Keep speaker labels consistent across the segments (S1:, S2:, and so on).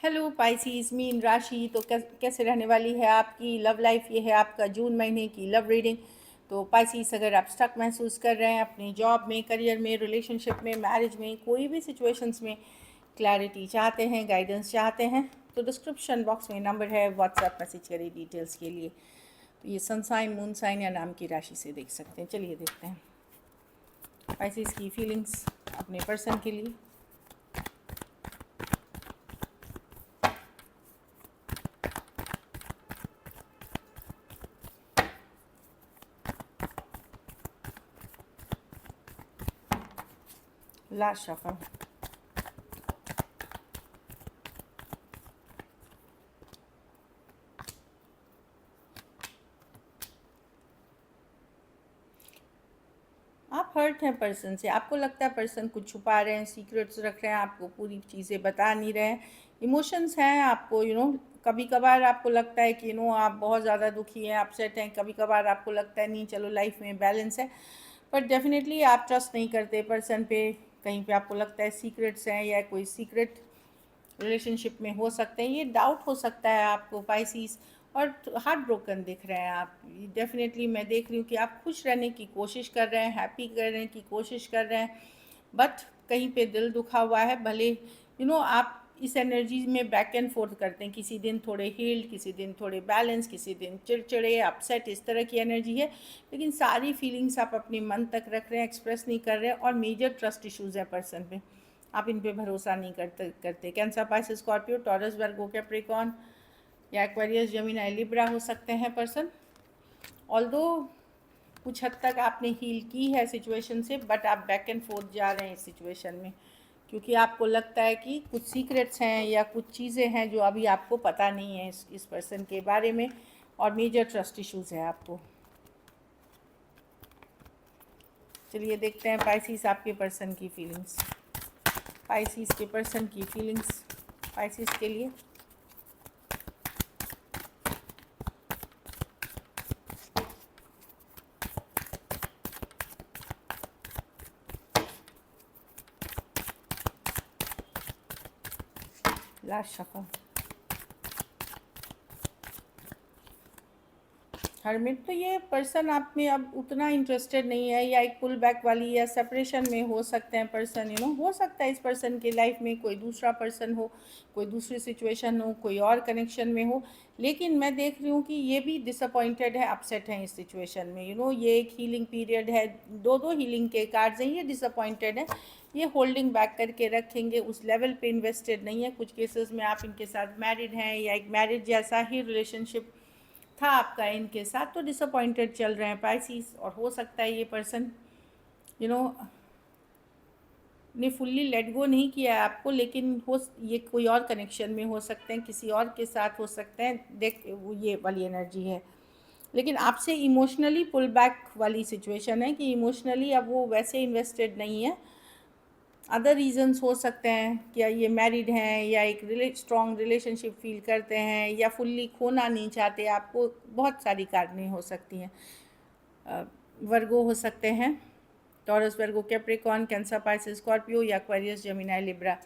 S1: Hello Pisces mean राशि तो कैसे रहने वाली है आपकी लव लाइफ। ये है आपका जून महीने की लव रीडिंग। तो पाइसीज, अगर आप स्टक महसूस कर रहे हैं अपनी जॉब में, करियर में, रिलेशनशिप में, मैरिज में, कोई भी सिचुएशंस में क्लैरिटी चाहते हैं, गाइडेंस चाहते हैं, तो डिस्क्रिप्शन बॉक्स में नंबर है, व्हाट्सएप मैसेज करिए डिटेल्स के लिए। तो ये सन साइन, मून साइन या नाम की राशि से देख सकते हैं। चलिए देखते हैं पाइसीज की फीलिंग्स अपने पर्सन के लिए। Last shuffle. आप हर्ट हैं पर्सन से, आपको लगता है पर्सन कुछ छुपा रहे हैं, सीक्रेट्स रख रहे हैं, आपको पूरी चीज़ें बता नहीं रहे हैं। इमोशंस हैं आपको, कभी कभार आपको लगता है कि आप बहुत ज़्यादा दुखी हैं, अपसेट हैं। कभी कभार आपको लगता है नहीं, चलो लाइफ में बैलेंस है। पर डेफिनेटली आप ट्रस्ट नहीं करते पर्सन पे। कहीं पे आपको लगता है सीक्रेट्स हैं या कोई सीक्रेट रिलेशनशिप में हो सकते हैं। ये डाउट हो सकता है आपको पाइसीज। और हार्ट ब्रोकन दिख रहे हैं आप। डेफिनेटली मैं देख रही हूँ कि आप खुश रहने की कोशिश कर रहे हैं, हैप्पी करने की कोशिश कर रहे हैं, बट कहीं पे दिल दुखा हुआ है। भले आप इस एनर्जी में बैक एंड फोर्थ करते हैं, किसी दिन थोड़े हील्ड, किसी दिन थोड़े बैलेंस, किसी दिन चिड़चिड़े, अपसेट, इस तरह की एनर्जी है। लेकिन सारी फीलिंग्स आप अपने मन तक रख रहे हैं, एक्सप्रेस नहीं कर रहे हैं। और मेजर ट्रस्ट इश्यूज़ है पर्सन पे, आप इन पे भरोसा नहीं करते। कैंसर, पाइसेस, स्कॉर्पियो, टॉरस, वर्गो, कैप्रिकॉर्न या एक्वेरियस, जेमिनी, लिब्रा हो सकते हैं पर्सन। ऑल्दो कुछ हद तक आपने हील की है सिचुएशन से, बट आप बैक एंड फोर्थ जा रहे हैं इस सिचुएशन में, क्योंकि आपको लगता है कि कुछ सीक्रेट्स हैं या कुछ चीज़ें हैं जो अभी आपको पता नहीं है इस पर्सन के बारे में। और मेजर ट्रस्ट इश्यूज़ है आपको। चलिए देखते हैं पाइसीस आपके पर्सन की फीलिंग्स। पाइसीस के पर्सन की फीलिंग्स पाइसीस के लिए। Last shuffle. हरमिट, तो ये पर्सन आप में अब उतना इंटरेस्टेड नहीं है, या एक पुल बैक वाली या सेपरेशन में हो सकते हैं पर्सन। हो सकता है इस पर्सन के लाइफ में कोई दूसरा पर्सन हो, कोई दूसरी सिचुएशन हो, कोई और कनेक्शन में हो। लेकिन मैं देख रही हूँ कि ये भी डिसअपॉइंटेड है, अपसेट हैं इस सिचुएशन में। ये एक हीलिंग पीरियड है, दो हीलिंग के कार्ड्स हैं। ये डिसअपॉइंटेड है, ये होल्डिंग बैक करके रखेंगे, उस लेवल पे इन्वेस्टेड नहीं है। कुछ केसेस में आप इनके साथ मैरिड हैं या एक मैरिज जैसा ही रिलेशनशिप था आपका इनके साथ, तो डिसअपॉइंटेड चल रहे हैं पाइसीस। और हो सकता है ये पर्सन यू नो ने फुल्ली लेट गो नहीं किया है आपको, लेकिन ये कोई और कनेक्शन में हो सकते हैं, किसी और के साथ हो सकते हैं। ये वाली एनर्जी है। लेकिन आपसे इमोशनली पुल बैक वाली सिचुएशन है कि इमोशनली अब वो वैसे इन्वेस्टेड नहीं है। अदर रीजंस हो सकते हैं, क्या ये मैरिड हैं या एक स्ट्रॉन्ग रिलेशनशिप फील करते हैं या फुल्ली खोना नहीं चाहते आपको। बहुत सारी कारणें हो सकती हैं। वर्गो हो सकते हैं, टॉरस, वर्गो, कैप्रिकॉर्न, कैंसर, पाइसेस, स्कॉर्पियो या एक्वेरियस, जेमिनी, लिब्रा।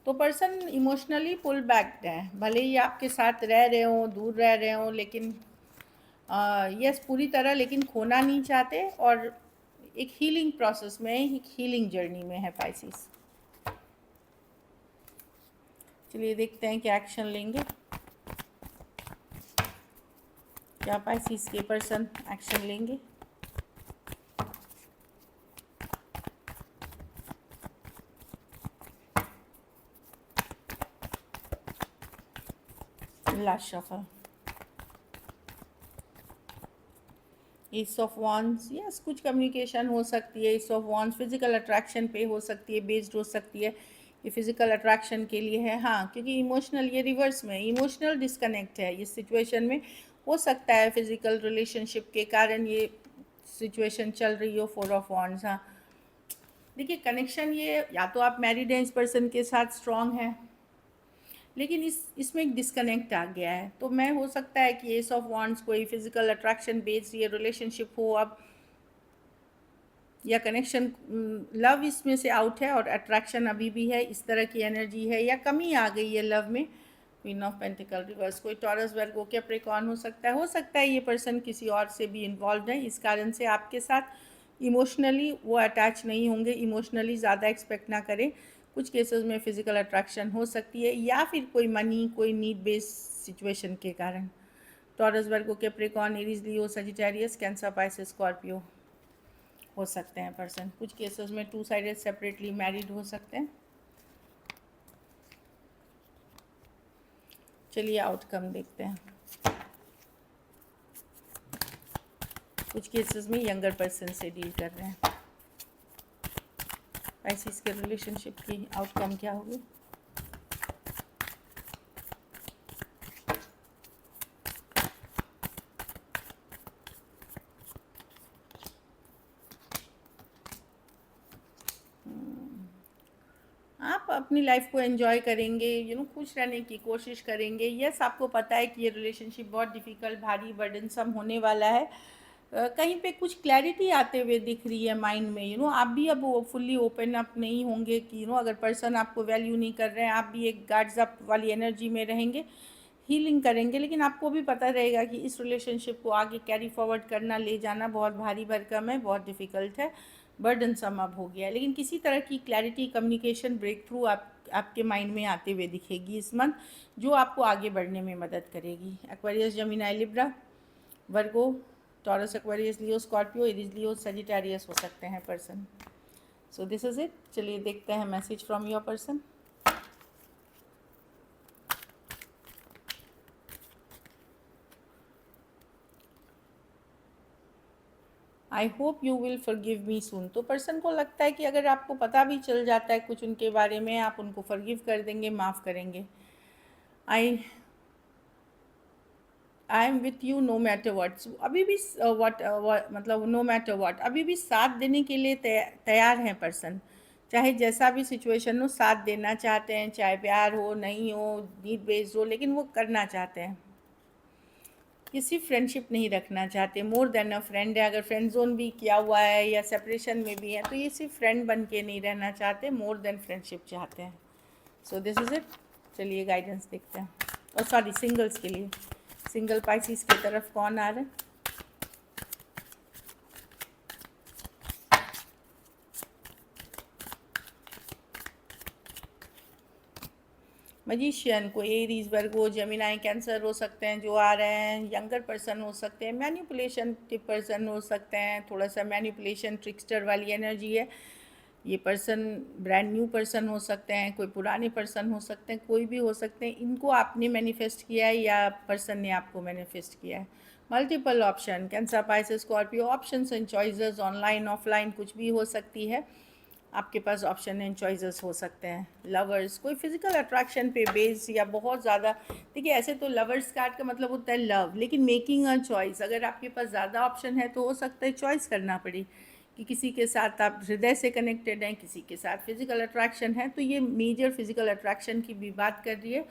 S1: तो पर्सन इमोशनली पुल बैक्ड है, भले ही आपके साथ रह रहे हों, दूर रह रहे हों, लेकिन यस पूरी तरह, लेकिन खोना नहीं चाहते। और एक हीलिंग प्रोसेस में, एक हीलिंग जर्नी में है पाइसिस। चलिए देखते हैं क्या एक्शन लेंगे, क्या पाइसिस के पर्सन एक्शन लेंगे। Last shuffle. S of wands, yes कुछ कम्युनिकेशन हो सकती है। S of wands physical attraction पे हो सकती है, बेस्ड हो सकती है। ये फिजिकल अट्रैक्शन के लिए है, हाँ, क्योंकि इमोशनल, ये रिवर्स में इमोशनल डिस्कनेक्ट है इस सिचुएशन में। हो सकता है फिजिकल रिलेशनशिप के कारण ये सिचुएशन चल रही हो। फोर ऑफ वॉन्ड्स, हाँ देखिए कनेक्शन, ये या तो आप मैरिड हैं, इस पर्सन के साथ स्ट्रॉन्ग है, लेकिन इसमें एक डिस्कनेक्ट आ गया है। तो मैं हो सकता है कि एस ऑफ वॉन्ड्स कोई फिजिकल अट्रैक्शन बेस्ड ये रिलेशनशिप हो अब, या कनेक्शन, लव इसमें से आउट है और अट्रैक्शन अभी भी है, इस तरह की एनर्जी है, या कमी आ गई है लव में। क्वीन ऑफ पेंटिकल रिवर्स, कोई टॉरस वर्गो कैप्रिकॉर्न हो सकता है ये पर्सन किसी और से भी इन्वॉल्व है, इस कारण से आपके साथ इमोशनली वो अटैच नहीं होंगे, इमोशनली ज़्यादा एक्सपेक्ट ना करें। कुछ केसेस में फिजिकल अट्रैक्शन हो सकती है या फिर कोई मनी, कोई नीड बेस्ड सिचुएशन के कारण। Taurus Virgo Capricorn, Aries, Leo, Sagittarius, cancer, Pisces, Scorpio हो सकते हैं पर्सन। कुछ केसेस में टू साइडेड सेपरेटली मैरिड हो सकते हैं। चलिए आउटकम देखते हैं। कुछ केसेस में यंगर पर्सन से डील कर रहे हैं। पाइसेस के रिलेशनशिप की आउटकम क्या होगी? आप अपनी लाइफ को एंजॉय करेंगे, खुश रहने की कोशिश करेंगे। यस, आपको पता है कि ये रिलेशनशिप बहुत डिफ़िकल्ट, भारी, बर्डनसम होने वाला है। कहीं पे कुछ क्लैरिटी आते हुए दिख रही है माइंड में। आप भी अब फुल्ली ओपन अप नहीं होंगे कि अगर पर्सन आपको वैल्यू नहीं कर रहे हैं, आप भी एक गार्ड्स अप वाली एनर्जी में रहेंगे, हीलिंग करेंगे। लेकिन आपको भी पता रहेगा कि इस रिलेशनशिप को आगे कैरी फॉरवर्ड करना, ले जाना बहुत भारी भरकम है, बहुत डिफ़िकल्ट है, बर्डनसम अब हो गया है। लेकिन किसी तरह की क्लैरिटी, कम्युनिकेशन, ब्रेक थ्रू आपके माइंड में आते हुए दिखेगी इस मंथ, जो आपको आगे बढ़ने में मदद करेगी। Aquarius, Gemini, Libra, Virgo, Taurus, Aquarius, Leo, Scorpio, Aries, Leo, Sagittarius हो सकते हैं person. So this is it. चलिए देखते हैं message from your person. I hope you will forgive me soon. तो पर्सन को लगता है कि अगर आपको पता भी चल जाता है कुछ उनके बारे में, आप उनको फॉरगिव कर देंगे, माफ़ करेंगे। I am with you know matter what. अभी भी मतलब नो मैटर वट, अभी भी साथ देने के लिए तैयार हैं पर्सन। चाहे जैसा भी सिचुएशन हो, साथ देना चाहते हैं, चाहे प्यार हो, नहीं हो, नीड बेस्ड हो, लेकिन वो करना चाहते हैं। किसी फ्रेंडशिप नहीं रखना चाहते, मोर देन अ फ्रेंड है। अगर फ्रेंड जोन भी किया हुआ है या सेपरेशन में भी है, तो ये सिर्फ फ्रेंड बन के नहीं रहना चाहते, मोर देन फ्रेंडशिप चाहते हैं। सो दिस इज़ इट। चलिए गाइडेंस देखते हैं। और सॉरी, सिंगल्स के लिए, सिंगल पाइसिस की तरफ कौन आ रहा है? मजिशियन, को एरीज, वर्गो, जेमिनाई, कैंसर हो सकते हैं जो आ रहे हैं। यंगर पर्सन हो सकते हैं, मैनिपुलेशन टिप पर्सन हो सकते हैं, थोड़ा सा मैनिपुलेशन, ट्रिक्स्टर वाली एनर्जी है। ये पर्सन ब्रांड न्यू पर्सन हो सकते हैं, कोई पुराने पर्सन हो सकते हैं, कोई भी हो सकते हैं। इनको आपने मैनिफेस्ट किया है या पर्सन ने आपको मैनिफेस्ट किया है। Multiple option, cancer, Pisces, Scorpio, options and choices, online offline कुछ भी हो सकती है। आपके पास ऑप्शन एंड चॉइसेस हो सकते हैं। लवर्स, कोई फिजिकल अट्रैक्शन पे बेस या बहुत ज़्यादा, देखिए ऐसे तो लवर्स कार्ड का मतलब होता है लव, लेकिन मेकिंग अ चॉइस, अगर आपके पास ज़्यादा ऑप्शन है तो हो सकता है चॉइस करना पड़े कि किसी के साथ आप हृदय से कनेक्टेड हैं, किसी के साथ फिजिकल अट्रैक्शन है। तो ये मेजर फिजिकल अट्रैक्शन की भी बात कर रही है।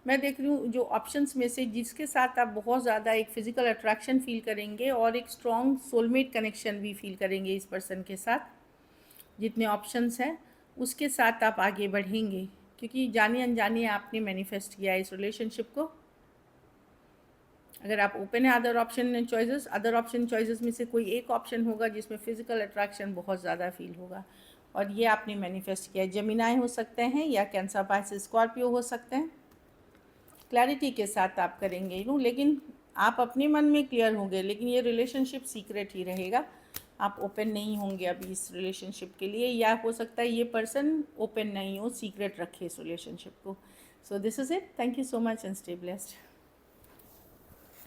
S1: मैं देख रही हूँ जो ऑप्शंस में से जिसके साथ आप बहुत ज़्यादा एक फिजिकल अट्रैक्शन फील करेंगे और एक स्ट्रॉन्ग सोलमेट कनेक्शन भी फील करेंगे इस पर्सन के साथ, जितने ऑप्शंस हैं उसके साथ आप आगे बढ़ेंगे, क्योंकि जाने अनजाने आपने मैनिफेस्ट किया है इस रिलेशनशिप को। अगर आप ओपन है other option choices, other option choices में से कोई एक ऑप्शन होगा जिसमें फिजिकल अट्रैक्शन बहुत ज़्यादा फील होगा, और ये आपने मैनिफेस्ट किया है। जेमिनाई हो सकते हैं या कैंसर, पाइसेस, स्कॉर्पियो हो सकते हैं। क्लैरिटी के साथ आप करेंगे, लेकिन आप अपने मन में क्लियर होंगे, लेकिन ये रिलेशनशिप सीक्रेट ही रहेगा। आप ओपन नहीं होंगे अभी इस रिलेशनशिप के लिए, या हो सकता है ये पर्सन ओपन नहीं हो, सीक्रेट रखे इस रिलेशनशिप को। सो this is it. Thank you so much and stay blessed.